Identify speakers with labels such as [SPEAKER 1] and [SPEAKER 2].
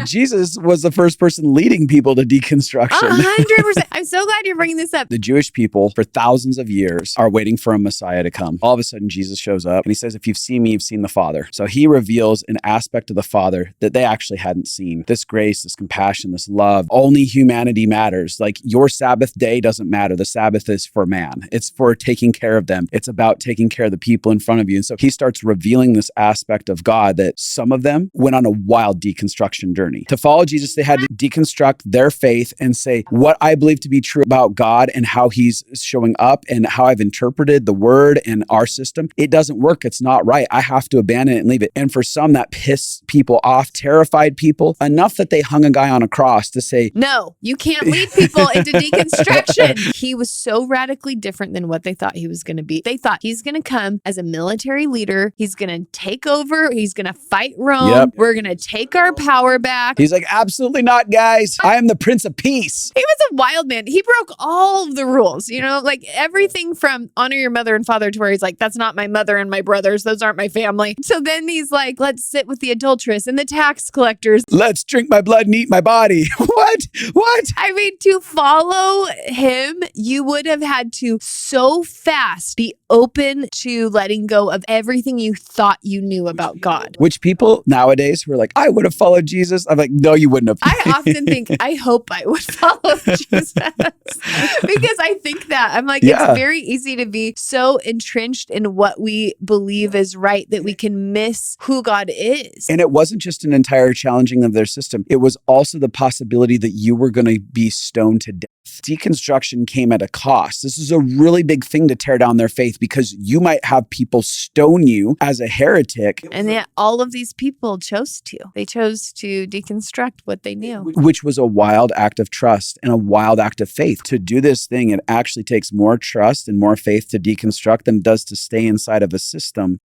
[SPEAKER 1] Jesus was the first person leading people to deconstruction.
[SPEAKER 2] 100%. I'm so glad you're bringing this up.
[SPEAKER 1] The Jewish people for thousands of years are waiting for a Messiah to come. All of a sudden, Jesus shows up and he says, if you've seen me, you've seen the Father. So he reveals an aspect of the Father that they actually hadn't seen. This grace, this compassion, this love. Only humanity matters. Like your Sabbath day doesn't matter. The Sabbath is for man. It's for taking care of them. It's about taking care of the people in front of you. And so he starts revealing this aspect of God that some of them went on a wild deconstruction journey. To follow Jesus, they had to deconstruct their faith and say, what I believe to be true about God and how he's showing up and how I've interpreted the word and our system, it doesn't work. It's not right. I have to abandon it and leave it. And for some, that pissed people off, terrified people, enough that they hung a guy on a cross to say,
[SPEAKER 2] no, you can't lead people into deconstruction. He was so radically different than what they thought he was going to be. They thought he's going to come as a military leader. He's going to take over. He's going to fight Rome.
[SPEAKER 1] Yep.
[SPEAKER 2] We're going to take our power back.
[SPEAKER 1] He's like, absolutely not, guys. I am the Prince of Peace.
[SPEAKER 2] He was a wild man. He broke all of the rules, like everything from honor your mother and father to where he's like, that's not my mother and my brothers. Those aren't my family. So then he's like, let's sit with the adulteress and the tax collectors.
[SPEAKER 1] Let's drink my blood and eat my body. What?
[SPEAKER 2] I mean, to follow him, you would have had to so fast be open to letting go of everything you thought you knew about God.
[SPEAKER 1] Which people nowadays who are like, I would have followed Jesus. I'm like, no, you wouldn't have.
[SPEAKER 2] I often think, I hope I would follow Jesus. Because I think that. I'm like, It's very easy to be so entrenched in what we believe is right that we can miss who God is.
[SPEAKER 1] And it wasn't just an entire challenging of their system. It was also the possibility that you were going to be stoned to death. Deconstruction came at a cost. This is a really big thing to tear down their faith because you might have people stone you as a heretic.
[SPEAKER 2] And yet all of these people chose to. They chose to deconstruct what they knew.
[SPEAKER 1] Which was a wild act of trust and a wild act of faith. To do this thing, it actually takes more trust and more faith to deconstruct than it does to stay inside of a system